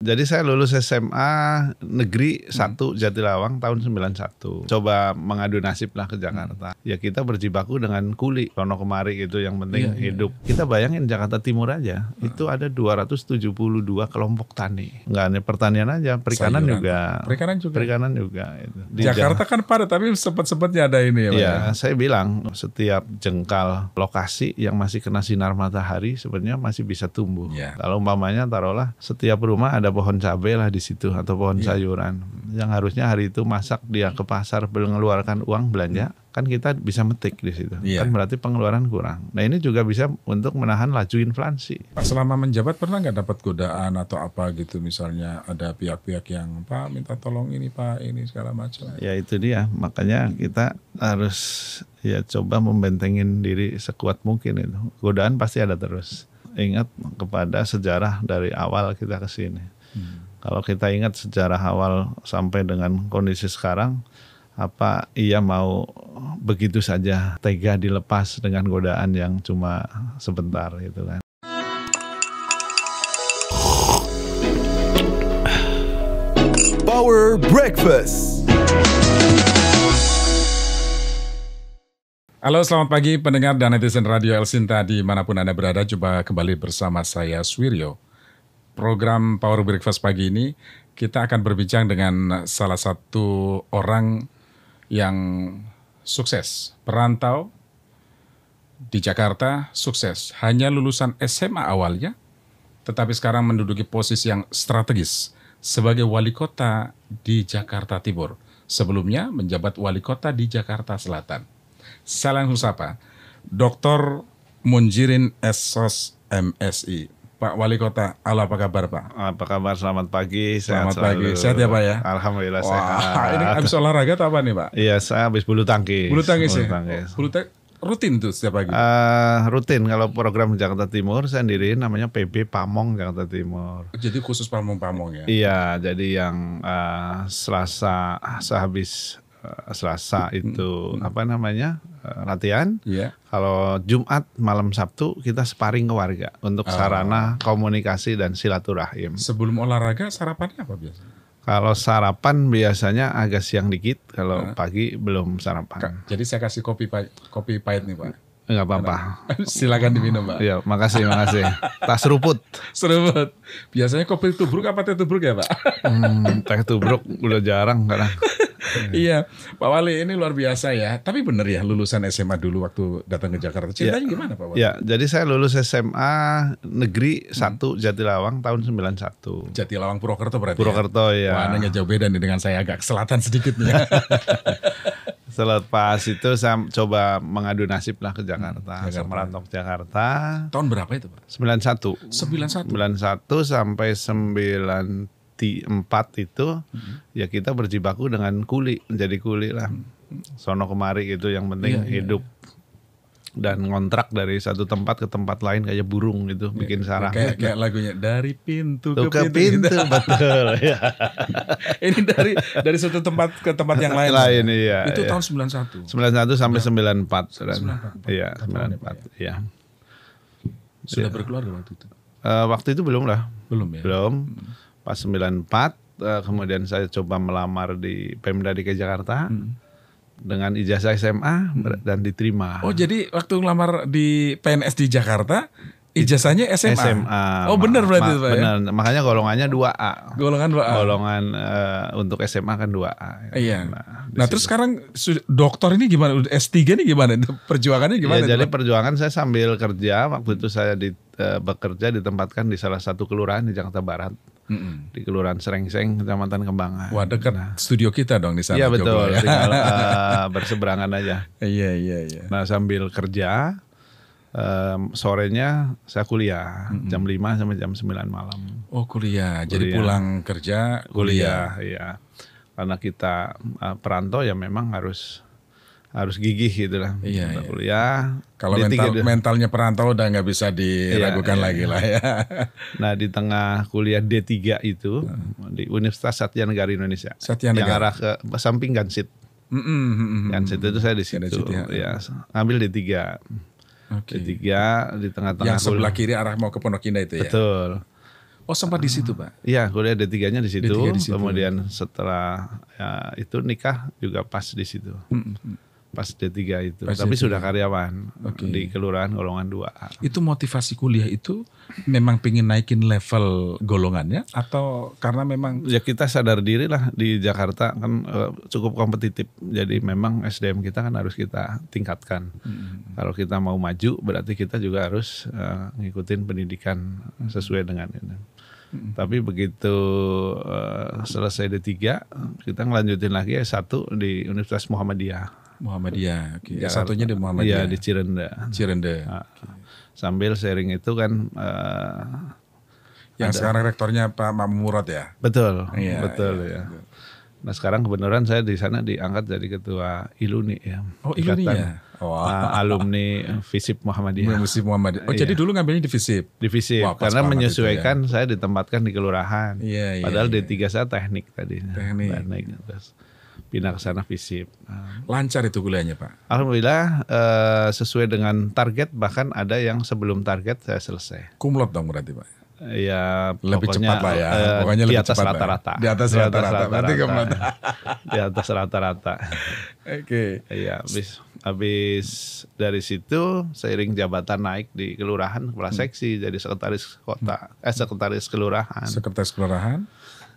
Jadi saya lulus SMA Negeri 1 Jatilawang tahun 91. Coba mengadu nasib lah ke Jakarta. Ya kita berjibaku dengan kuli sono kemari gitu, yang penting hidup. Kita bayangin Jakarta Timur aja, itu ada 272 kelompok tani. Enggak hanya pertanian aja, perikanan juga. Perikanan juga itu. Di Jakarta kan padat, tapi sempat-sempatnya ada ini ya Pak. Ya, saya bilang setiap jengkal lokasi yang masih kena sinar matahari sebenarnya masih bisa tumbuh. Kalau umpamanya taruhlah setiap rumah ada pohon cabai lah di situ atau pohon sayuran, yang harusnya hari itu masak dia ke pasar mengeluarkan uang belanja, kan kita bisa metik di situ. Kan berarti pengeluaran kurang. Nah ini juga bisa untuk menahan laju inflasi. Pak, selama menjabat pernah nggak dapat godaan atau apa gitu, misalnya ada pihak-pihak yang Pak minta tolong ini Pak, ini segala macam. Ya itu dia, makanya kita harus ya coba membentengin diri sekuat mungkin itu. Godaan pasti ada terus. Ingat kepada sejarah dari awal kita ke sini. Kalau kita ingat sejarah awal sampai dengan kondisi sekarang, apa ia mau begitu saja tega dilepas dengan godaan yang cuma sebentar gitu kan. Power Breakfast. Halo, selamat pagi pendengar dan netizen Radio El Sinta dimanapun Anda berada. Jumpa kembali bersama saya Suwiryo. Program Power Breakfast pagi ini kita akan berbincang dengan salah satu orang yang sukses, perantau di Jakarta, sukses. Hanya lulusan SMA awalnya, tetapi sekarang menduduki posisi yang strategis sebagai wali kota di Jakarta Timur. Sebelumnya menjabat wali kota di Jakarta Selatan. Saya langsung sapa Dr. Munjirin SOS MSI. Pak Wali Kota, halo, apa kabar Pak? Apa kabar? Selamat pagi. Selamat pagi. Sehat ya Pak ya? Alhamdulillah sehat. Ini habis olahraga atau apa nih Pak? Iya, saya habis bulu tangkis. Bulu tangkis ya? Bulu tangkis rutin tuh setiap pagi? Rutin. Kalau program Jakarta Timur saya sendiriin namanya PB Pamong Jakarta Timur. Jadi khusus Pamong-Pamong ya? Iya, jadi yang Selasa sehabis Selasa itu latihan. Kalau Jumat malam Sabtu kita sparring ke warga untuk sarana komunikasi dan silaturahim. Sebelum olahraga sarapannya apa biasanya? Kalau sarapan biasanya agak siang dikit, kalau pagi belum sarapan. Jadi saya kasih kopi pahit nih Pak. Enggak apa-apa. Silakan diminum Pak. Iya, makasih. Tas seruput. Biasanya kopi tubruk apa teh tubruk ya Pak? Teh tubruk udah jarang kadang. Iya, Pak Wali ini luar biasa ya. Tapi bener ya lulusan SMA dulu waktu datang ke Jakarta. Ceritanya gimana Pak Wali? Ya, jadi saya lulus SMA Negeri 1 Jatilawang tahun 91. Jatilawang Purwokerto berarti. Purwokerto ya. Wah, nanya jauh beda nih dengan saya, agak ke selatan sedikit nih ya. Selepas itu saya coba mengadu nasib lah ke Jakarta. Saya merantau ke Jakarta. Tahun berapa itu Pak? 91. 91 sampai 94 itu ya kita berjibaku dengan kuli, menjadi kuli lah. Sono kemari gitu, yang penting hidup. Dan ngontrak dari satu tempat ke tempat lain kayak burung gitu, bikin sarang. Kayak lagunya dari pintu ke pintu gitu. Betul ya. Ini dari satu tempat ke tempat yang lain. Iya. Itu tahun 91. 91 sampai 94. Iya, 94. Iya. Sudah berkeluarga waktu itu? Waktu itu belum lah. Belum ya? Belum. Pas 94 kemudian saya coba melamar di Pemda DKI Jakarta. Dengan ijazah SMA dan diterima. Oh, jadi waktu ngelamar di PNS di Jakarta, ijazahnya SMA? Oh, benar berarti Pak benar. Ya? Makanya golongannya 2A. Golongan 2A. Golongan untuk SMA kan 2A. Iya. Nah terus sekarang doktor ini gimana? S3 ini gimana? Perjuangannya gimana? Ya, jadi perjuangan saya sambil kerja. Waktu itu saya bekerja ditempatkan di salah satu kelurahan di Jakarta Barat. Di Kelurahan Serengseng, Kecamatan Kembangan. Wah, dekat studio kita dong di sana. Iya betul, ya. Tinggal berseberangan aja. Iya. Nah sambil kerja, sorenya saya kuliah jam 5 sampai jam 9 malam. Oh kuliah, jadi pulang kerja kuliah. Iya, karena kita perantau ya memang harus gigih gitu lah. Iya. Kuliah. Kalau mentalnya perantau udah nggak bisa diragukan lagi lah ya. Nah di tengah kuliah D3 itu di Universitas Satya Negara Indonesia. Yang arah ke samping Gansit. Gansit itu saya di situ. Ya, ambil D3. D3 di tengah-tengah. Yang sebelah kiri arah mau ke Pondok Indah itu ya. Betul. Oh sempat di situ Pak? Iya, kuliah D3-nya di situ. D3 di situ. Kemudian setelah ya, itu nikah juga pas di situ. Pas D3 itu. Pas Tapi D3. sudah karyawan Oke. di kelurahan golongan 2A. Itu motivasi kuliah itu memang pengen naikin level golongannya atau karena memang Ya kita sadar diri lah di Jakarta kan cukup kompetitif. Jadi memang SDM kita kan harus kita tingkatkan. Kalau kita mau maju berarti kita juga harus ngikutin pendidikan sesuai dengan ini. Tapi begitu selesai D3 kita ngelanjutin lagi S1 di Universitas Muhammadiyah. Muhammadiyah? Oke. Jakarta. Satunya di Muhammadiyah. Iya di Cirende. Cirende. Sambil sharing itu kan Yang sekarang rektornya Pak Murad ya? betul, Iya, betul iya. ya. Nah sekarang kebenaran saya di sana diangkat jadi ketua ILUNI ya. Oh ILUNI Ikatan, ya? Wah. Alumni FISIP Muhammadiyah. Muslim Muhammadiyah. Oh Iya. jadi dulu ngambilnya di FISIP? Di FISIP Wah, pas karena banget menyesuaikan saya ditempatkan di kelurahan. Iya, iya, Padahal iya. D3 saya teknik tadi. Teknik. Terus pindah ke sana FISIP. Lancar itu kuliahnya Pak? Alhamdulillah sesuai dengan target, bahkan ada yang sebelum target saya selesai. Kumlot dong berarti Pak? Ya Lebih pokoknya, cepat lah ya. Pokoknya di lebih atas cepat lah ya. rata-rata. Di atas rata-rata. Berarti kumlot. Di atas rata-rata. Oke. Iya, habis dari situ seiring jabatan naik di kelurahan, kepala seksi jadi sekretaris kota, sekretaris kelurahan. Sekretaris kelurahan?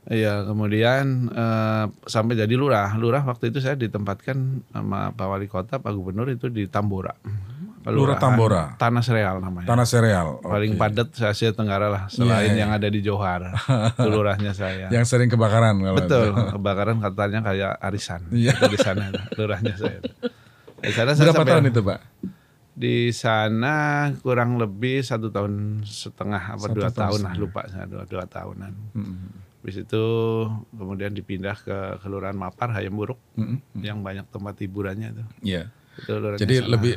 Iya, kemudian sampai jadi lurah. Lurah waktu itu saya ditempatkan sama Pak Wali Kota, Pak Gubernur itu di Tambora. Lurah Tambora. Tanah Sereal namanya. Tanah Sereal. Paling Oke. padat se Asia Tenggara lah, selain Iya. yang ada di Johar. Itu lurahnya saya. Yang sering kebakaran kalau Betul, kebakaran katanya kayak arisan. Iya. Itu di sana lurahnya saya. Di sana saya Berapa sampai- tahun itu Pak? Di sana kurang lebih 1,5 tahun apa 2 1 tahun tahun lah, setengah. lupa saya 2 tahunan. Habis itu kemudian dipindah ke Kelurahan Mapar Hayam Buruk yang banyak tempat hiburannya itu. Iya. Itu lurahnya Jadi sana. lebih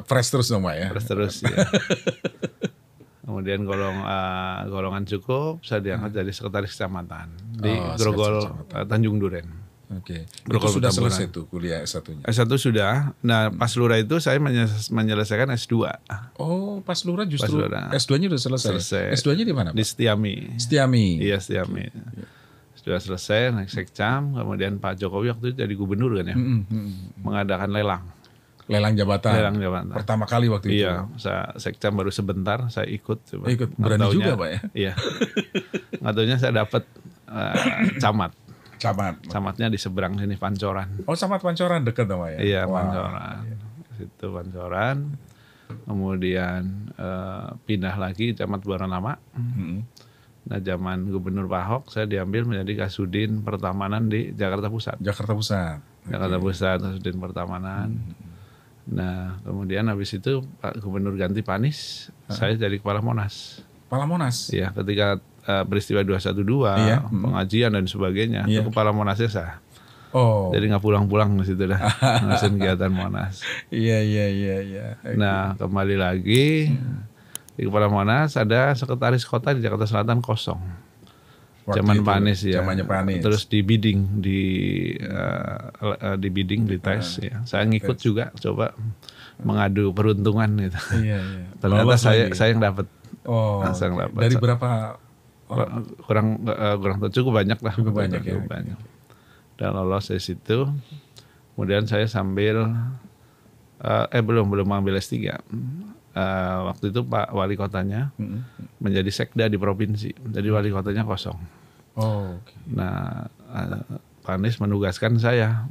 fresh terus dong Pak ya? Terus ya. Kemudian golongan cukup, saya diangkat jadi sekretaris kecamatan di Oh, Grogol sekretaris Tanjung Duren. Oke. Itu Grogol sudah Petamburan. selesai tuh kuliah S1-nya? S1 sudah. Nah, pas lurah itu saya menyelesaikan S2 Oh, pas lurah justru Pas lurah. S2-nya udah selesai. Selesai. S2-nya di mana di Pak? Setiami. Setiami. Iya, Setiami. Sudah selesai naik sekcam, kemudian Pak Jokowi waktu itu jadi gubernur kan ya, mengadakan lelang. Lelang jabatan. Lelang jabatan. Pertama kali waktu itu. Iya, saya sekcam baru sebentar, saya ikut. Coba. Ikut. Nggak Berani taunya- juga, Pak ya? Iya. Nggak taunya saya dapat camat. Camat. Camatnya di seberang sini Pancoran. Oh, Camat Pancoran dekat dong Pak ya? Iya, Wah. Pancoran. Situ Pancoran. Kemudian pindah lagi Camat Buaranama. Nah, zaman Gubernur Pak Ahok saya diambil menjadi Kasudin Pertamanan di Jakarta Pusat. Jakarta Pusat. Jakarta Pusat, Kasudin Pertamanan. Nah, kemudian habis itu Pak Gubernur ganti Pak Anies, saya jadi Kepala Monas. Kepala Monas. Ya, ketika peristiwa 212, Iya. pengajian dan sebagainya, Iya. itu Kepala Monasnya saya. Oh. Jadi nggak pulang-pulang ke situ dah, ngurusin kegiatan Monas. Iya. Nah, kembali lagi di Kepala Monas ada sekretaris kota di Jakarta Selatan kosong. Waktu Zaman itu, Pak Anies ya. zamannya Pak Anies. Terus di bidding, di bidding, di tes ya. Saya ngikut juga, coba mengadu peruntungan gitu. Iya. Ternyata Lolos saya lagi. yang dapat. Oh. Saya yang oke. dapat. Dari berapa? Kurang tahu, cukup banyak lah. Cukup banyak ya. Cukup banyak. Dan lolos dari situ. Kemudian saya sambil belum ambil S3. Waktu itu Pak Wali Kotanya menjadi sekda di provinsi. Jadi wali kotanya kosong. Oh, oke. Nah, Pak Anies menugaskan saya.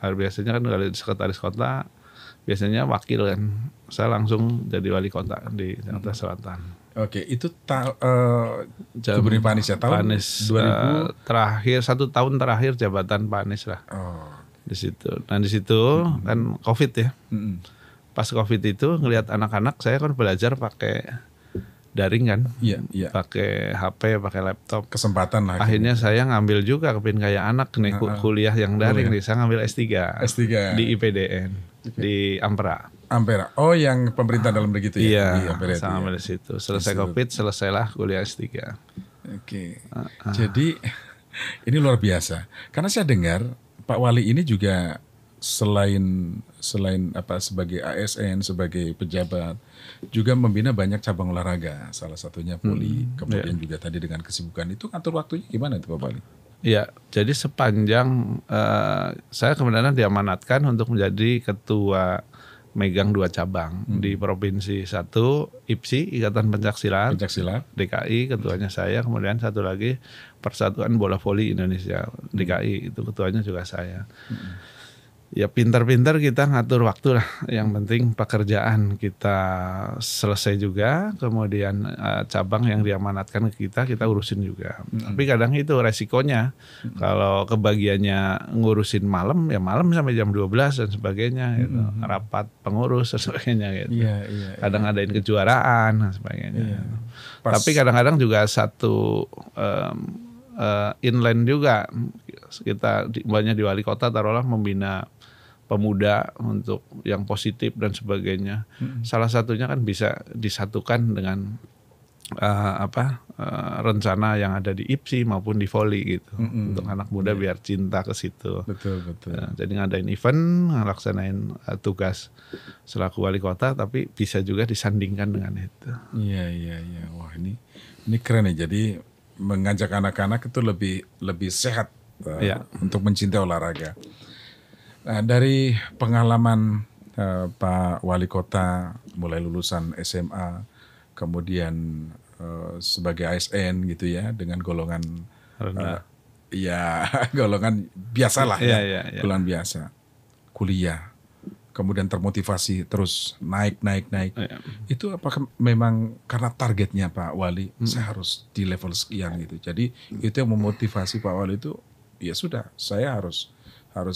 Biasanya kan kalau sekretaris kota biasanya wakil kan. Saya langsung jadi wali kota di Jakarta Selatan. Oke, itu Jam- Gubernur Pak Anies ya tahun Pak Anies 2000. terakhir 1 tahun terakhir jabatan Pak Anies lah Oh. di situ. Nah di situ kan COVID ya. Pas COVID itu ngelihat anak-anak, saya kan belajar pakai daring kan, Iya. pakai HP, pakai laptop. Kesempatan lah. Akhirnya saya ngambil juga kepin kayak anak nih kuliah yang daring nih. Saya ngambil S3 S3. di IPDN di Ampera. Ampera. Oh, yang pemerintah dalam negeri itu ya? Di Iya, Ampera itu saya ya? ngambil di situ. Selesai COVID, selesailah kuliah S3. Oke. Jadi ini luar biasa. Karena saya dengar Pak Wali ini juga selain sebagai ASN, sebagai pejabat, juga membina banyak cabang olahraga, salah satunya voli. Kemudian juga tadi dengan kesibukan itu ngatur waktunya gimana itu Pak Wali? Ya, jadi sepanjang saya kebenaran diamanatkan untuk menjadi ketua megang 2 cabang di provinsi. Satu IPSI, Ikatan Pencaksilat DKI, ketuanya saya. Kemudian satu lagi Persatuan Bola Voli Indonesia DKI, itu ketuanya juga saya. Ya pintar-pintar kita ngatur waktu lah. Yang penting pekerjaan kita selesai juga, kemudian cabang yang diamanatkan ke kita urusin juga. Tapi kadang itu resikonya, kalau kebagiannya ngurusin malam, ya malam sampai jam 12 dan sebagainya, gitu. Rapat pengurus dan sebagainya gitu. Kadang adain kejuaraan dan sebagainya. Tapi kadang-kadang juga satu inline juga, kita banyak di wali kota taruhlah membina pemuda untuk yang positif dan sebagainya. Salah satunya kan bisa disatukan dengan rencana yang ada di IPSI maupun di voli gitu. Untuk anak muda biar cinta ke situ. Betul. Jadi ngadain event, ngelaksanain tugas selaku wali kota, tapi bisa juga disandingkan dengan itu. Iya. Wah ini keren ya. Jadi mengajak anak-anak itu lebih sehat untuk mencintai olahraga. Nah, dari pengalaman Pak Wali Kota mulai lulusan SMA, kemudian sebagai ASN gitu ya, dengan golongan golongan biasa lah golongan biasa, kuliah, kemudian termotivasi terus naik. Itu apakah memang karena targetnya Pak Wali, saya harus di level sekian gitu. Jadi itu yang memotivasi Pak Wali itu, ya sudah, saya harus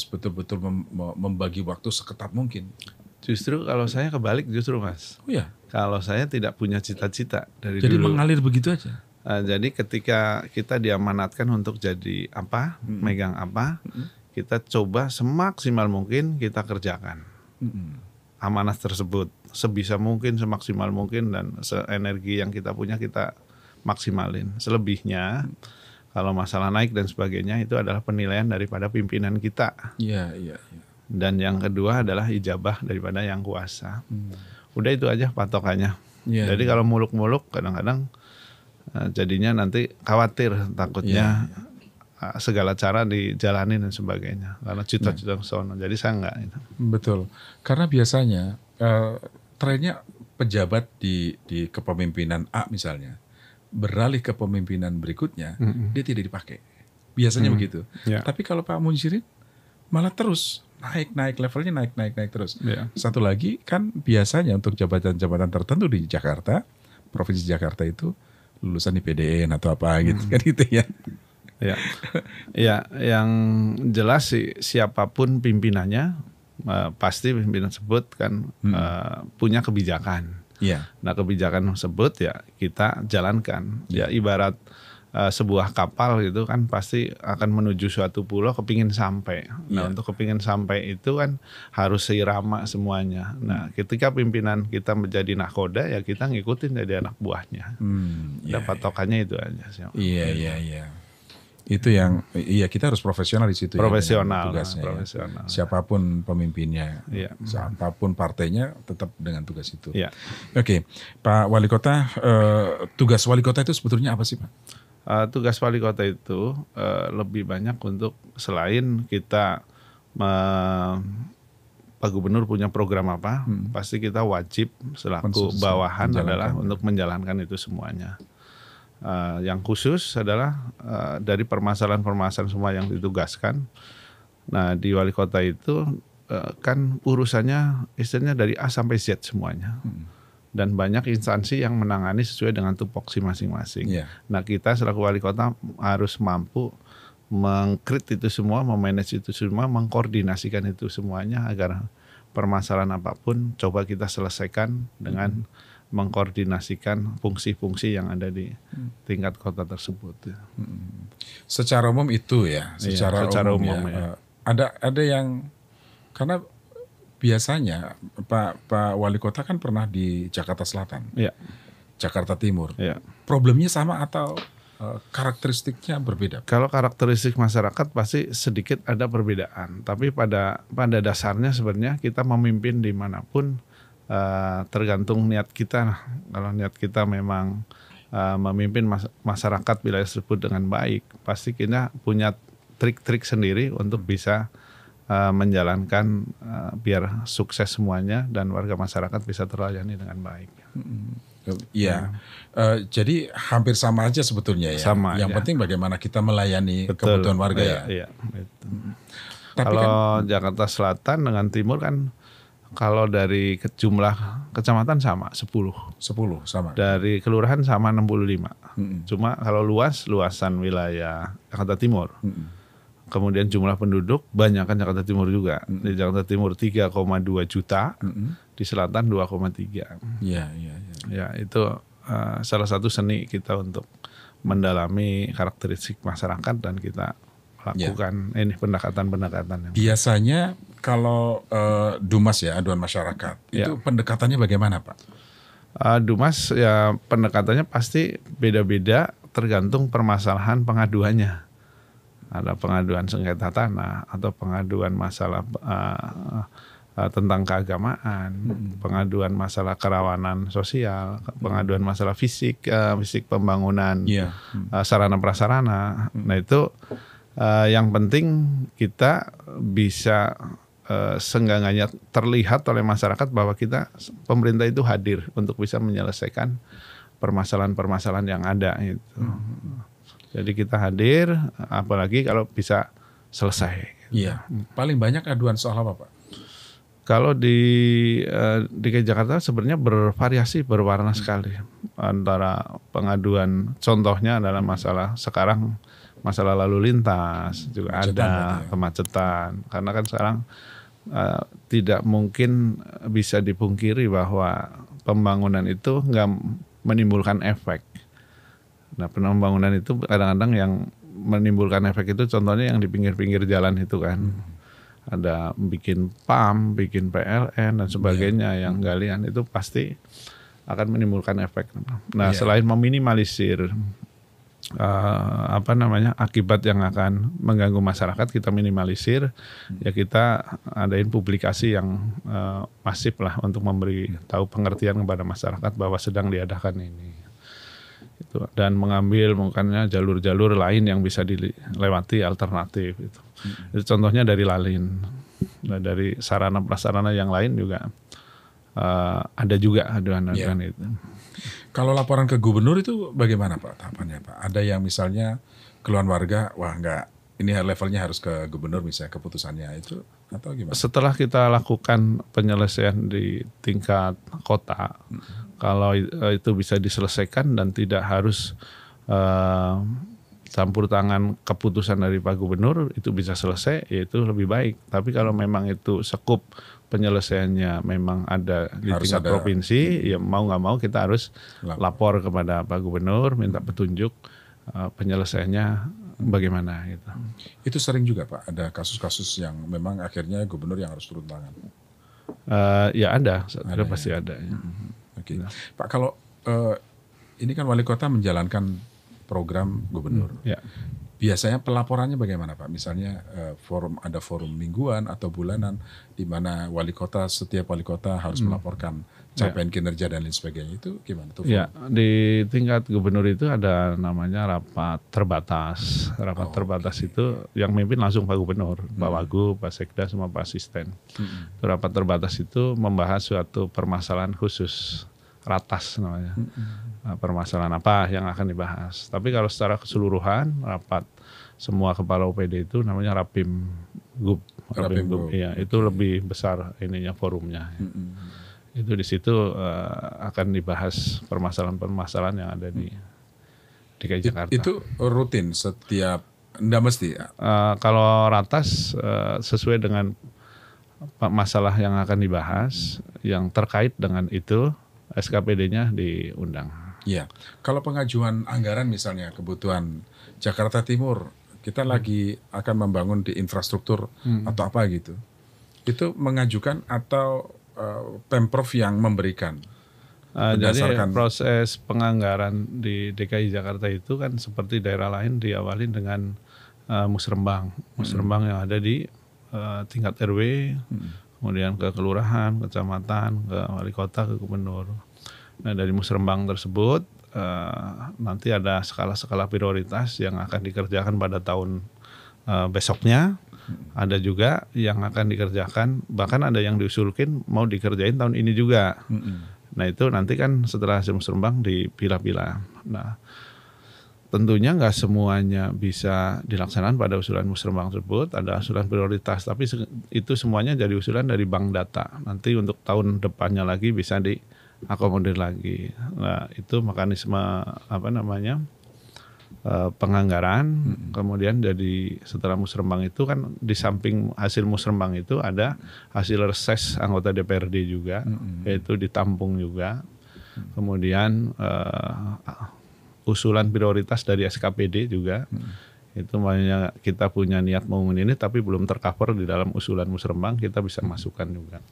betul-betul membagi waktu seketat mungkin. Justru kalau saya kebalik justru Mas. Oh ya. Kalau saya tidak punya cita-cita dari jadi dulu. Jadi mengalir begitu aja. Jadi ketika kita diamanatkan untuk jadi apa, megang apa, kita coba semaksimal mungkin kita kerjakan. Amanah tersebut sebisa mungkin, semaksimal mungkin, dan seenergi yang kita punya kita maksimalin. Selebihnya kalau masalah naik dan sebagainya itu adalah penilaian daripada pimpinan kita. Iya. Dan yang kedua adalah ijabah daripada yang kuasa. Udah itu aja patokannya. Jadi kalau muluk-muluk kadang-kadang jadinya nanti khawatir, takutnya segala cara dijalani dan sebagainya. Karena cita-cita sono. Jadi saya enggak. Gitu. Betul. Karena biasanya trennya pejabat di kepemimpinan A misalnya, beralih ke pemimpinan berikutnya, dia tidak dipakai. Biasanya begitu. Tapi kalau Pak Munzirin malah terus naik levelnya naik terus. Satu lagi kan biasanya untuk jabatan-jabatan tertentu di Jakarta, Provinsi Jakarta itu lulusan IPDN atau apa gitu kan gitu ya. Ya, yang jelas sih siapapun pimpinannya pasti pimpinan tersebut kan punya kebijakan. Nah kebijakan tersebut ya kita jalankan. Ya ibarat sebuah kapal gitu kan pasti akan menuju suatu pulau kepingin sampai. Nah untuk kepingin sampai itu kan harus seirama semuanya. Nah ketika pimpinan kita menjadi nahkoda ya kita ngikutin jadi anak buahnya. Patokannya itu aja sih. Iya. Itu yang kita harus profesional di situ. Profesional. Tugasnya. Profesional. Siapapun pemimpinnya, siapapun partainya tetap dengan tugas itu. Oke, Pak Wali Kota, tugas Wali Kota itu sebetulnya apa sih Pak? Tugas Wali Kota itu lebih banyak untuk selain kita Pak Gubernur punya program apa, pasti kita wajib selaku bawahan adalah untuk menjalankan itu semuanya. Yang khusus adalah dari permasalahan-permasalahan semua yang ditugaskan. Nah di wali kota itu kan urusannya istilahnya dari A sampai Z semuanya. Dan banyak instansi yang menangani sesuai dengan tupoksi masing-masing. Nah kita selaku wali kota harus mampu meng-create itu semua, memanage itu semua, mengkoordinasikan itu semuanya agar permasalahan apapun coba kita selesaikan dengan mengkoordinasikan fungsi-fungsi yang ada di tingkat kota tersebut. Secara umum itu ya, secara umum ya. Ada yang karena biasanya Pak Wali Kota kan pernah di Jakarta Selatan, Jakarta Timur. Problemnya sama atau karakteristiknya berbeda? Kalau karakteristik masyarakat pasti sedikit ada perbedaan, tapi pada dasarnya sebenarnya kita memimpin dimanapun tergantung niat kita. Kalau niat kita memang memimpin masyarakat wilayah tersebut dengan baik, pasti kita punya trik-trik sendiri untuk bisa menjalankan biar sukses semuanya dan warga masyarakat bisa terlayani dengan baik. Iya, jadi hampir sama aja sebetulnya ya. Sama yang aja. penting bagaimana kita melayani Betul. kebutuhan warga ya. Iya, betul. Tapi Kalau Jakarta Selatan dengan Timur kan, kalau dari jumlah kecamatan sama 10, 10 sama. dari kelurahan sama 65. Cuma kalau luasan wilayah Jakarta Timur. Kemudian jumlah penduduk banyak kan Jakarta Timur juga. Di Jakarta Timur 3,2 juta, di selatan 2,3. Iya. Ya, itu salah satu seni kita untuk mendalami karakteristik masyarakat dan kita lakukan ini pendekatan-pendekatan. Biasanya kalau Dumas ya, aduan masyarakat, itu pendekatannya bagaimana Pak? Dumas ya pendekatannya pasti beda-beda tergantung permasalahan pengaduannya. Ada pengaduan sengketa tanah atau pengaduan masalah tentang keagamaan, pengaduan masalah kerawanan sosial, pengaduan masalah fisik pembangunan, sarana prasarana. Nah itu yang penting kita bisa seenggaknya terlihat oleh masyarakat bahwa pemerintah itu hadir untuk bisa menyelesaikan permasalahan-permasalahan yang ada itu. Jadi kita hadir, apalagi kalau bisa selesai. Iya. Paling banyak aduan soal apa Pak? Kalau di DKI Jakarta sebenarnya bervariasi, berwarna sekali. Antara pengaduan, contohnya adalah masalah sekarang masalah lalu lintas juga ada, kemacetan. Karena kan sekarang tidak mungkin bisa dipungkiri bahwa pembangunan itu nggak menimbulkan efek. Nah, pembangunan itu kadang-kadang yang menimbulkan efek itu contohnya yang di pinggir-pinggir jalan itu kan. Ada bikin PAM, bikin PLN dan sebagainya yang galian itu pasti akan menimbulkan efek. Nah, selain meminimalisir akibat yang akan mengganggu masyarakat, kita minimalisir, ya kita adain publikasi yang masif lah untuk memberi tahu pengertian kepada masyarakat bahwa sedang diadakan ini. Dan mengambil mungkinnya jalur-jalur lain yang bisa dilewati alternatif itu. Itu contohnya dari Lalin. Nah, dari sarana prasarana yang lain juga ada juga aduan-aduan itu. Kalau laporan ke gubernur itu bagaimana Pak tahapannya Pak? Ada yang misalnya keluhan warga, wah ini levelnya harus ke gubernur misalnya keputusannya itu atau gimana? Setelah kita lakukan penyelesaian di tingkat kota, kalau itu bisa diselesaikan dan tidak harus campur tangan keputusan dari Pak Gubernur, itu bisa selesai, yaitu lebih baik. Tapi kalau memang itu sekup penyelesaiannya memang ada di tingkat provinsi, ya mau nggak mau kita harus lapor kepada Pak Gubernur, minta petunjuk penyelesaiannya bagaimana gitu. Itu sering juga Pak, ada kasus-kasus yang memang akhirnya gubernur yang harus turun tangan. Ya ada pasti ada. Ya. Oke. Pak, kalau ini kan wali kota menjalankan program gubernur. Biasanya pelaporannya bagaimana Pak? Misalnya ada forum mingguan atau bulanan di mana setiap wali kota harus melaporkan capaian kinerja dan lain sebagainya. Itu gimana tuh? Ya, di tingkat gubernur itu ada namanya rapat terbatas. Rapat terbatas itu yang mimpin langsung Pak Gubernur, Pak Wagub, Pak Sekda, sama Pak Asisten. Rapat terbatas itu membahas suatu permasalahan khusus, ratas namanya. Permasalahan apa yang akan dibahas. Tapi kalau secara keseluruhan rapat semua kepala OPD itu namanya Rapim Gub. Ya, itu lebih besar ininya forumnya. Itu di situ akan dibahas permasalahan-permasalahan yang ada di DKI Jakarta. Itu rutin setiap, enggak mesti? Kalau ratas sesuai dengan masalah yang akan dibahas, yang terkait dengan itu SKPD-nya diundang. Iya, kalau pengajuan anggaran misalnya kebutuhan Jakarta Timur, kita lagi akan membangun di infrastruktur atau apa gitu, itu mengajukan atau Pemprov yang memberikan? Jadi berdasarkan proses penganggaran di DKI Jakarta itu kan seperti daerah lain diawali dengan musrembang yang ada di tingkat RW, kemudian ke kelurahan, kecamatan, ke wali kota, ke gubernur. Nah dari musrembang tersebut nanti ada skala-skala prioritas yang akan dikerjakan pada tahun besoknya. Ada juga yang akan dikerjakan, bahkan ada yang diusulkan mau dikerjain tahun ini juga. Nah itu nanti kan setelah hasil musrembang dipilah-pilah. Nah tentunya nggak semuanya bisa dilaksanakan pada usulan musrembang tersebut. Ada usulan prioritas, tapi itu semuanya jadi usulan dari bank data. Nanti untuk tahun depannya lagi bisa diakomodir lagi. Nah itu mekanisme penganggaran. Kemudian jadi setelah musrembang itu kan di samping hasil musrembang itu ada hasil reses anggota DPRD juga, yaitu ditampung juga. Kemudian usulan prioritas dari SKPD juga. Itu makanya kita punya niat mau ini tapi belum tercover di dalam usulan musrembang, kita bisa masukkan juga.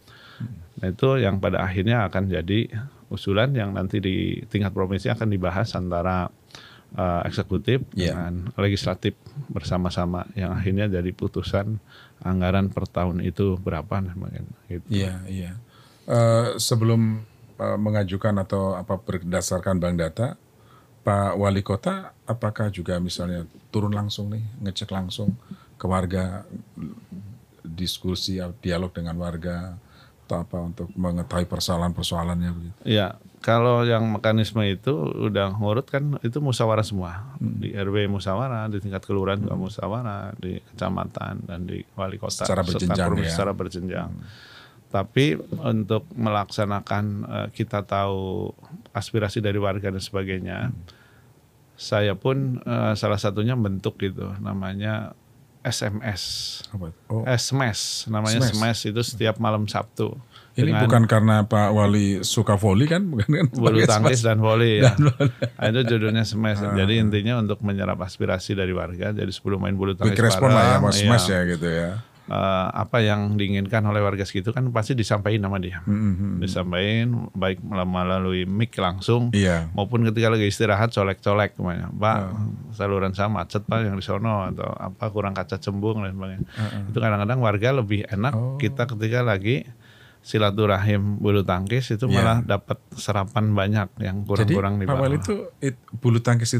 Nah itu yang pada akhirnya akan jadi usulan yang nanti di tingkat provinsi akan dibahas antara eksekutif dengan legislatif bersama-sama, yang akhirnya jadi putusan anggaran per tahun itu berapa gitu. Iya. Sebelum mengajukan atau berdasarkan bank data, Pak Wali Kota apakah juga misalnya turun langsung nih, ngecek langsung ke warga, diskusi, dialog dengan warga atau untuk mengetahui persoalan-persoalannya begitu? Ya, kalau yang mekanisme itu udah ngurut kan itu musyawarah semua. Di RW musyawarah, di tingkat kelurahan juga musyawarah, di kecamatan dan di wali kota Secara berjenjang secara berjenjang. Tapi untuk melaksanakan kita tahu aspirasi dari warga dan sebagainya, saya pun salah satunya bentuk gitu, namanya SMS. SMS namanya SMS itu setiap malam Sabtu. Ini bukan karena Pak Wali suka voli kan? Bukan kan? Bulu tangkis dan voli ya. Itu judulnya SMS. Jadi intinya untuk menyerap aspirasi dari warga. Jadi sebelum main bulu tangkis quick respon lah ya, Mas Mas ya gitu ya. Apa yang diinginkan oleh warga segitu kan pasti disampaikan sama dia. Disampaikan baik melalui mic langsung maupun ketika lagi istirahat colek-colek namanya. Pak, saluran saya macet Pak yang di sono, atau apa kurang kaca cembung dan sebagainya. Itu kadang-kadang warga lebih enak kita ketika lagi silaturahim bulu tangkis itu malah dapat serapan banyak yang kurang-kurang di bawah. Jadi Pak Wali itu bulu tangkis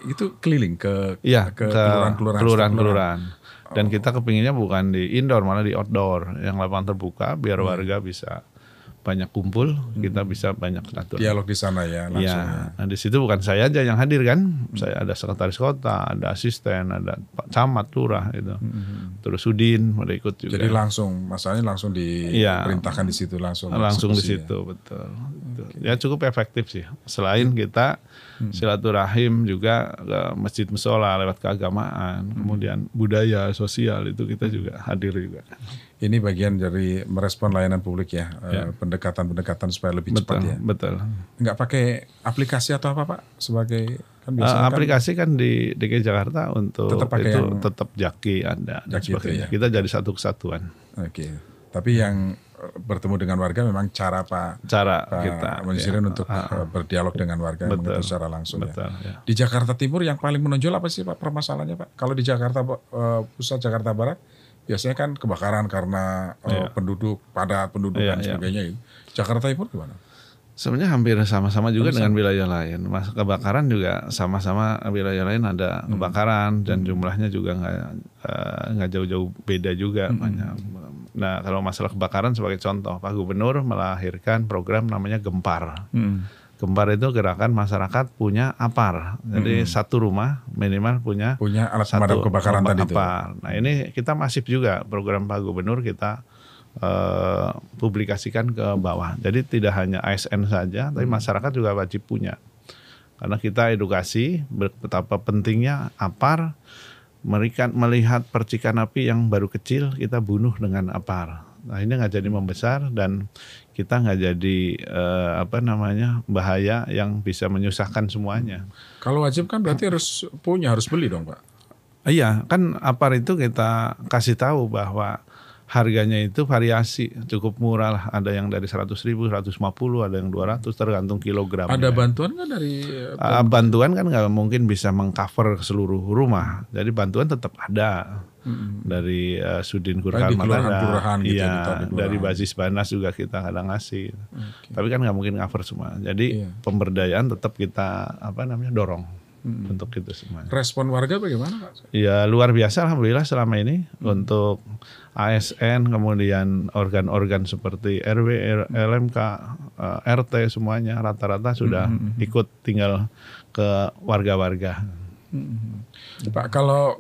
itu keliling ke kelurahan. Dan kita kepinginnya bukan di indoor, malah di outdoor, yang lapangan terbuka, biar warga bisa banyak kumpul, kita bisa banyak dialog di sana ya langsung. Nah di situ bukan saya aja yang hadir kan, saya ada sekretaris kota, ada asisten, ada Pak Camat, Lurah itu, terus Sudin ada ikut juga. Jadi langsung, masalahnya langsung diperintahkan di situ langsung di situ, betul. Ya cukup efektif sih. Selain kita silaturahim juga ke masjid musola lewat keagamaan, kemudian budaya sosial itu kita juga hadir juga. Ini bagian dari merespon layanan publik ya, pendekatan-pendekatan supaya lebih cepat ya. Betul. Nggak pakai aplikasi atau apa Pak sebagai kan biasanya aplikasi kan di DKI Jakarta untuk tetap Jaki ada dan sebagainya. Kita jadi satu kesatuan. Oke. Tapi yang bertemu dengan warga memang cara kita Manisirun untuk berdialog dengan warga secara langsung. Ya. Di Jakarta Timur yang paling menonjol apa sih Pak permasalahannya Pak? Kalau di Jakarta Pusat, Jakarta Barat biasanya kan kebakaran karena penduduk, padat penduduk dan sebagainya. Jakarta Timur gimana? Sebenarnya hampir sama-sama juga dengan wilayah lain. Mas, kebakaran juga sama-sama wilayah lain ada kebakaran dan jumlahnya juga nggak jauh-jauh beda juga. Nah kalau masalah kebakaran sebagai contoh, Pak Gubernur melahirkan program namanya Gempar. Gempar itu gerakan masyarakat punya APAR. Jadi satu rumah minimal punya alat pemadam kebakaran tadi itu. Nah ini kita masif juga program Pak Gubernur kita publikasikan ke bawah. Jadi tidak hanya ASN saja, tapi masyarakat juga wajib punya. Karena kita edukasi betapa pentingnya APAR, melihat percikan api yang baru kecil kita bunuh dengan APAR. Nah ini nggak jadi membesar dan kita nggak jadi bahaya yang bisa menyusahkan semuanya. Kalau wajib kan berarti harus beli dong Pak? Iya kan APAR itu kita kasih tahu bahwa harganya itu variasi, cukup murah lah. Ada yang dari 100.000, 150, ada yang 200, tergantung kilogramnya. Ada bantuan nggak dari bantuan kan nggak mungkin bisa mengcover seluruh rumah. Jadi bantuan tetap ada dari Sudin Kelurahan kelurahan gitu ya, iya, dari basis Banas juga kita kadang ngasih. Tapi kan nggak mungkin cover semua. Jadi pemberdayaan tetap kita dorong. Untuk itu semua. Respon warga bagaimana Pak? Ya luar biasa alhamdulillah selama ini untuk ASN, kemudian organ-organ seperti RW, LMK, RT semuanya rata-rata sudah ikut tinggal ke warga-warga. Pak, kalau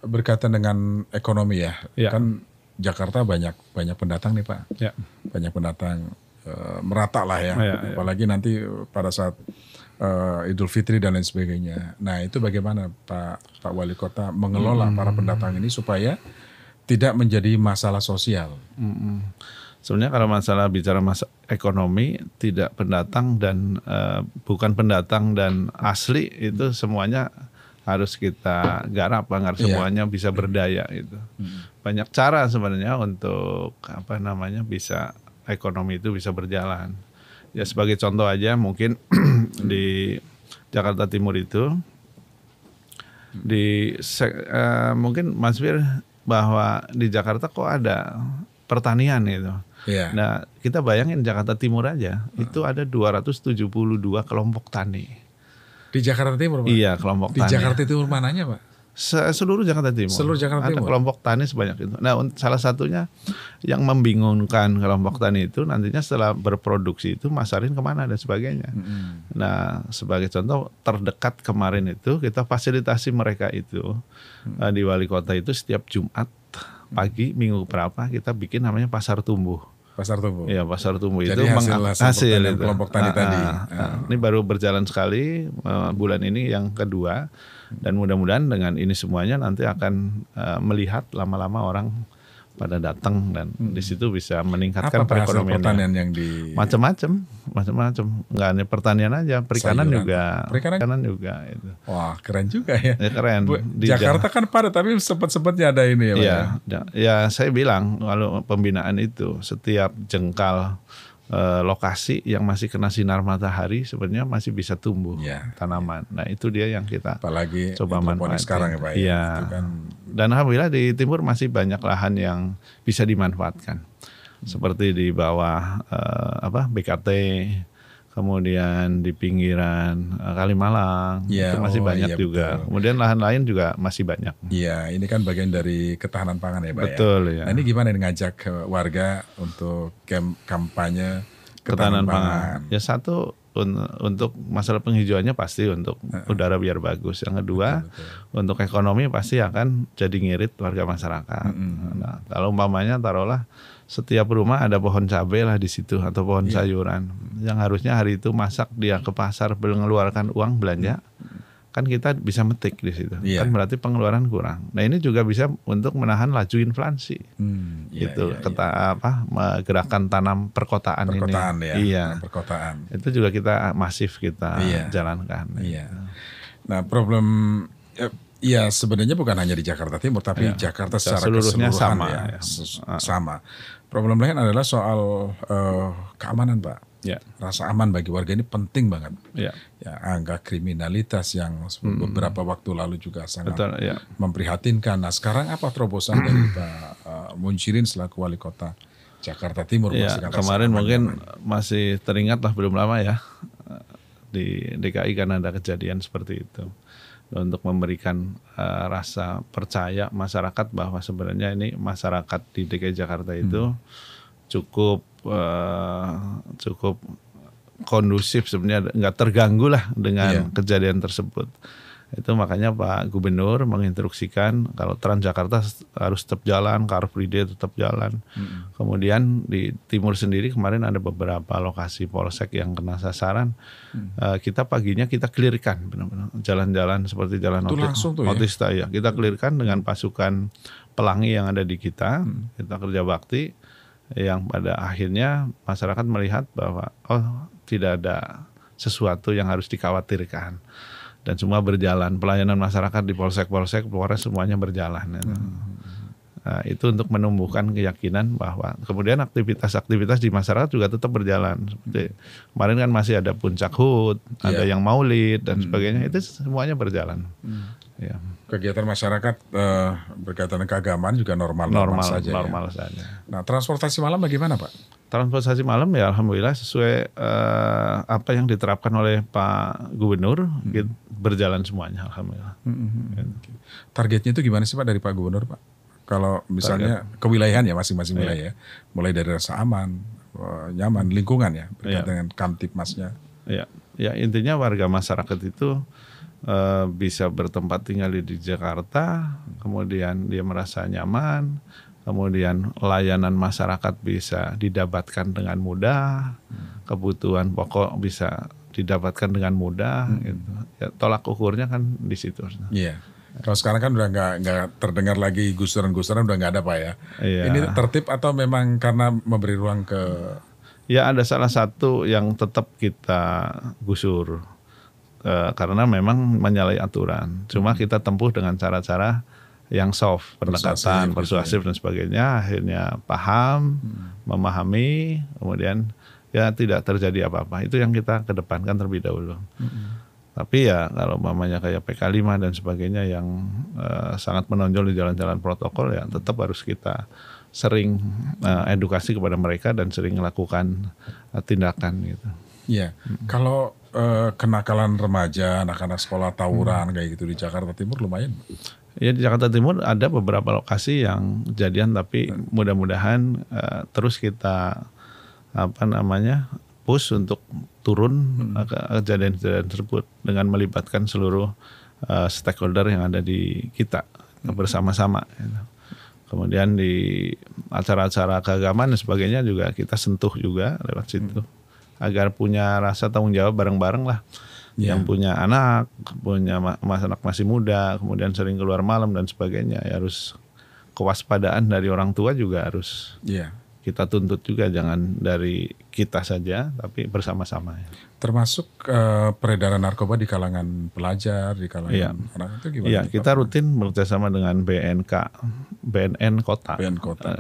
berkaitan dengan ekonomi ya, kan Jakarta banyak pendatang nih Pak. Ya. Banyak pendatang merata lah ya. Apalagi nanti pada saat Idul Fitri dan lain sebagainya. Nah itu bagaimana Pak Wali Kota mengelola para pendatang ini supaya tidak menjadi masalah sosial? Sebenarnya kalau bicara masalah ekonomi, tidak pendatang dan bukan pendatang dan asli itu semuanya harus kita garap agar semuanya bisa berdaya itu. Banyak cara sebenarnya untuk bisa ekonomi itu bisa berjalan. Ya sebagai contoh aja mungkin di Jakarta Timur itu mungkin Mas Wir bahwa di Jakarta kok ada pertanian gitu. Nah kita bayangin Jakarta Timur aja itu ada 272 kelompok tani. Di Jakarta Timur Pak? Iya kelompok tani. Di Jakarta Timur mananya Pak? Seluruh Jakarta Timur. Seluruh Jakarta Timur. Ada kelompok tani sebanyak itu. Nah, salah satunya yang membingungkan kelompok tani itu nantinya setelah berproduksi itu masarin kemana dan sebagainya. Nah, sebagai contoh terdekat kemarin itu kita fasilitasi mereka itu di Wali Kota itu setiap Jumat pagi minggu berapa kita bikin namanya pasar tumbuh. Pasar tumbuh. Iya, pasar tumbuh. Jadi itu hasil itu. Kelompok tani tadi. Ini baru berjalan sekali bulan ini yang kedua. Dan mudah-mudahan dengan ini semuanya nanti akan melihat lama-lama orang pada datang dan di situ bisa meningkatkan perekonomian. Pertanian yang di macam-macam, nggak hanya pertanian aja, perikanan juga, perikanan juga itu. Wah keren juga ya. Keren. Di Jakarta kan padat tapi sempat-sempatnya ada ini ya. Ya saya bilang kalau pembinaan itu setiap jengkal lokasi yang masih kena sinar matahari sebenarnya masih bisa tumbuh tanaman. Nah itu dia yang kita apalagi coba manfaatkan sekarang ya Pak. Iya. Kan. Dan alhamdulillah di timur masih banyak lahan yang bisa dimanfaatkan. Seperti di bawah BKT, kemudian di pinggiran Kalimalang itu masih banyak juga. Betul. Kemudian lahan lain juga masih banyak. Iya, ini kan bagian dari ketahanan pangan ya Pak. Betul ya. Nah ini gimana ngajak warga untuk kampanye ketahanan pangan? Ya satu untuk masalah penghijauannya pasti untuk udara biar bagus. Yang kedua untuk ekonomi pasti akan jadi ngirit warga masyarakat. Nah, kalau umpamanya taruhlah setiap rumah ada pohon cabai lah di situ atau pohon sayuran yang harusnya hari itu masak dia ke pasar mengeluarkan uang belanja kan kita bisa metik di situ kan berarti pengeluaran kurang. Nah ini juga bisa untuk menahan laju inflasi gerakan tanam perkotaan ini perkotaan itu juga kita masif kita jalankan. Nah problem sebenarnya bukan hanya di Jakarta Timur, tapi Jakarta secara keseluruhan sama. Problem lain adalah soal keamanan, Pak. Rasa aman bagi warga ini penting banget. Angka kriminalitas yang beberapa waktu lalu juga sangat memprihatinkan. Nah, sekarang apa terobosan dari Pak Munshirin selaku Wali Kota Jakarta Timur? Kemarin mungkin masih teringat lah belum lama ya di DKI kan ada kejadian seperti itu. Untuk memberikan rasa percaya masyarakat bahwa sebenarnya ini masyarakat di DKI Jakarta itu cukup kondusif sebenarnya, nggak terganggu lah dengan kejadian tersebut. Itu makanya Pak Gubernur menginstruksikan kalau Transjakarta harus tetap jalan, Car Free Day tetap jalan. Kemudian di timur sendiri kemarin ada beberapa lokasi polsek yang kena sasaran. Kita paginya kita clearkan benar-benar jalan-jalan seperti jalan Otista ya. Kita clearkan dengan pasukan pelangi yang ada di kita. Kita kerja bakti yang pada akhirnya masyarakat melihat bahwa tidak ada sesuatu yang harus dikhawatirkan. Dan semua berjalan, pelayanan masyarakat di polsek-polsek, Polres semuanya berjalan. Nah, itu untuk menumbuhkan keyakinan bahwa kemudian aktivitas-aktivitas di masyarakat juga tetap berjalan. Seperti kemarin kan masih ada puncak HUT, ada yang maulid dan sebagainya, itu semuanya berjalan. Ya. Kegiatan masyarakat berkaitan dengan keagamaan juga normal saja. Normal saja. Nah, transportasi malam bagaimana, Pak? Transportasi malam ya alhamdulillah sesuai apa yang diterapkan oleh Pak Gubernur, berjalan semuanya alhamdulillah. Targetnya itu gimana sih Pak dari Pak Gubernur, Pak? Kalau misalnya kewilayahan ya masing-masing wilayah, mulai dari rasa aman, nyaman, lingkungan ya, berkaitan dengan Kamtipmasnya. Ya intinya warga masyarakat itu bisa bertempat tinggal di Jakarta, kemudian dia merasa nyaman, kemudian layanan masyarakat bisa didapatkan dengan mudah, kebutuhan pokok bisa didapatkan dengan mudah. Gitu. Ya, tolak ukurnya kan di situ. Iya. Kalau sekarang kan udah nggak terdengar lagi gusuran-gusuran, udah nggak ada Pak ya. Iya. Ini tertib atau memang karena memberi ruang ke? Ya ada salah satu yang tetap kita gusur karena memang menyalahi aturan. Cuma kita tempuh dengan cara-cara yang soft, pendekatan, persuasif dan sebagainya. Akhirnya paham, memahami, kemudian ya tidak terjadi apa-apa. Itu yang kita kedepankan terlebih dahulu. Tapi ya kalau mamanya kayak PK5 dan sebagainya yang sangat menonjol di jalan-jalan protokol ya tetap harus kita sering edukasi kepada mereka dan sering melakukan tindakan gitu. Iya. Kalau kenakalan remaja, anak-anak sekolah tawuran kayak gitu di Jakarta Timur lumayan. Ya di Jakarta Timur ada beberapa lokasi yang kejadian tapi mudah-mudahan terus kita push untuk turun ke kejadian-kejadian tersebut dengan melibatkan seluruh stakeholder yang ada di kita bersama-sama. Gitu. Kemudian di acara-acara keagamaan dan sebagainya juga kita sentuh juga lewat situ agar punya rasa tanggung jawab bareng-bareng lah. Yang punya anak, punya anak masih muda, kemudian sering keluar malam dan sebagainya, ya harus kewaspadaan dari orang tua juga harus. Kita tuntut juga, jangan dari kita saja, tapi bersama-sama. Termasuk peredaran narkoba di kalangan pelajar, di kalangan anak itu gimana? Iya, kita rutin bekerjasama dengan BNN Kota.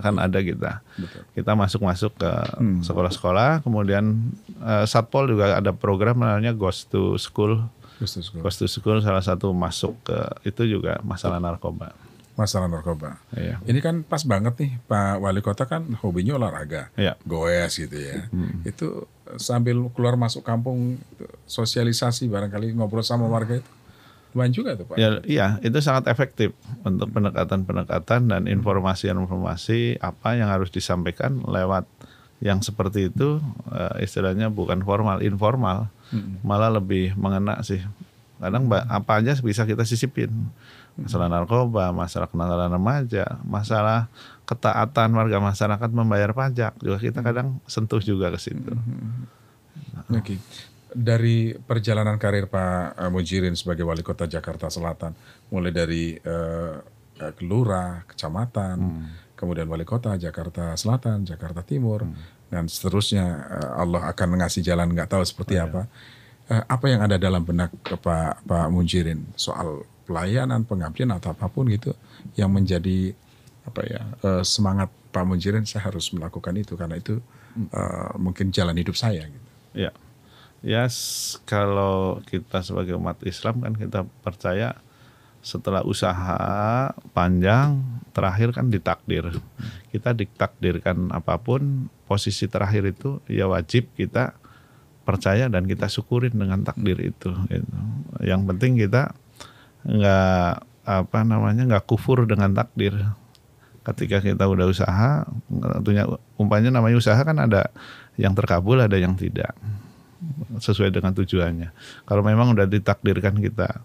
Kan ada kita. Betul. Kita masuk ke sekolah-sekolah, kemudian Satpol juga ada program namanya Ghost to School. Ghost to School salah satu masuk ke itu juga masalah narkoba. Masalah narkoba. Iya. Ini kan pas banget nih Pak Wali Kota kan hobinya olahraga, goes gitu ya. Itu sambil keluar masuk kampung sosialisasi barangkali ngobrol sama warga itu lumayan juga tuh Pak. Iya, itu sangat efektif untuk pendekatan-pendekatan dan informasi-informasi apa yang harus disampaikan lewat yang seperti itu istilahnya bukan formal, informal, malah lebih mengena sih. Kadang apa aja bisa kita sisipin. Masalah narkoba, masalah kenakalan remaja, masalah ketaatan warga masyarakat membayar pajak juga kita kadang sentuh juga ke situ. Oke. Dari perjalanan karir Pak Mujirin sebagai Wali Kota Jakarta Selatan, mulai dari kelurah, kecamatan, kemudian Wali Kota Jakarta Selatan, Jakarta Timur, dan seterusnya Allah akan ngasih jalan nggak tahu seperti apa. Apa yang ada dalam benak Pak Mujirin soal pelayanan, pengabdian atau apapun gitu yang menjadi semangat Pak Mujirin, saya harus melakukan itu karena itu mungkin jalan hidup saya gitu. Ya, kalau kita sebagai umat Islam kan kita percaya setelah usaha panjang terakhir kan ditakdir. Kita ditakdirkan apapun, posisi terakhir itu ya wajib kita percaya dan kita syukurin dengan takdir itu. Gitu. Yang penting kita nggak kufur dengan takdir. Ketika kita udah usaha, tentunya umpamanya namanya usaha kan ada yang terkabul, ada yang tidak sesuai dengan tujuannya. Kalau memang udah ditakdirkan kita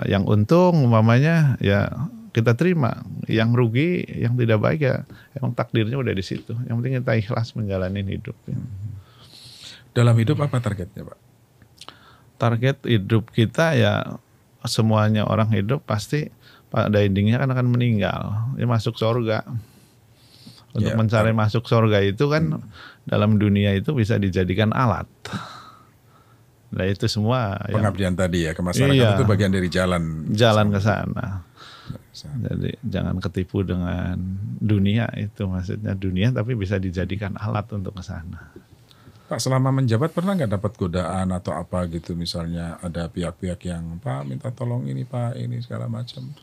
yang untung umpamanya ya kita terima, yang rugi, yang tidak baik ya emang takdirnya udah di situ. Yang penting kita ikhlas menjalani hidup. Dalam hidup apa targetnya Pak? Target hidup kita ya semuanya orang hidup pasti pada endingnya kan akan meninggal, ya masuk surga. Untuk mencari masuk surga itu kan dalam dunia itu bisa dijadikan alat. Nah itu semua pengabdian tadi ya ke masyarakat itu bagian dari jalan ke sana. Jadi jangan ketipu dengan dunia itu, maksudnya dunia tapi bisa dijadikan alat untuk ke sana. Pak, selama menjabat pernah nggak dapat godaan atau apa gitu, misalnya ada pihak-pihak yang Pak minta tolong ini Pak ini segala macam.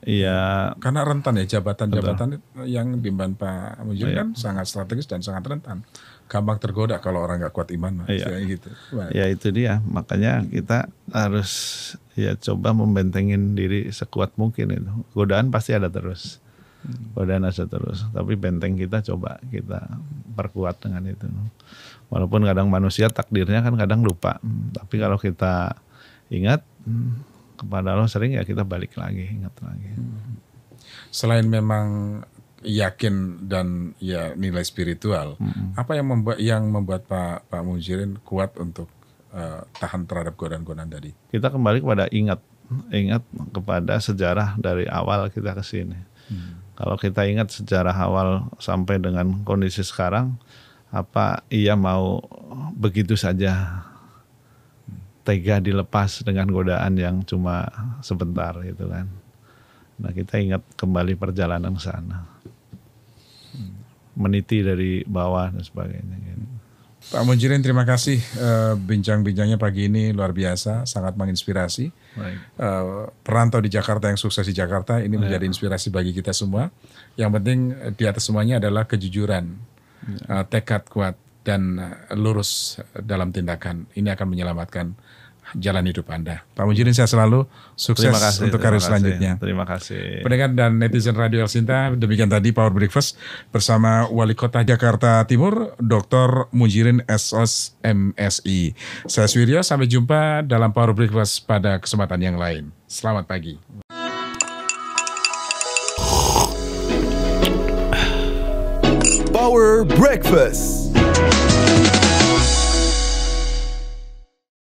Iya. Karena rentan ya jabatan-jabatan yang diemban Pak Muhyiddin kan sangat strategis dan sangat rentan. Gampang tergoda kalau orang nggak kuat iman, gitu. Ya itu dia, makanya kita harus ya coba membentengin diri sekuat mungkin itu. Godaan pasti ada terus. Godaan ada terus, tapi benteng kita coba kita perkuat dengan itu. Walaupun kadang manusia takdirnya kan kadang lupa, tapi kalau kita ingat kepada Allah sering ya kita balik lagi, ingat lagi. Selain memang yakin dan ya nilai spiritual, apa yang membuat Pak Muhyiddin kuat untuk tahan terhadap godaan-godaan tadi? Kita kembali kepada ingat kepada sejarah dari awal kita ke sini. Kalau kita ingat sejarah awal sampai dengan kondisi sekarang, apa ia mau begitu saja tega dilepas dengan godaan yang cuma sebentar gitu kan. Nah kita ingat kembali perjalanan ke sana. Meniti dari bawah dan sebagainya gitu. Pak Muhyiddin, terima kasih bincang-bincangnya pagi ini luar biasa, sangat menginspirasi. Perantau di Jakarta yang sukses di Jakarta ini menjadi inspirasi bagi kita semua. Yang penting di atas semuanya adalah kejujuran, tekad kuat dan lurus dalam tindakan. Ini akan menyelamatkan jalan hidup Anda. Pak Muhyiddin, sehat selalu, sukses untuk karir selanjutnya. Terima kasih. Pendengar dan netizen Radio El Sinta, demikian tadi Power Breakfast bersama Wali Kota Jakarta Timur, Dr. Muhyiddin SOS MSI. Saya Suwiryo, sampai jumpa dalam Power Breakfast pada kesempatan yang lain. Selamat pagi. Power Breakfast.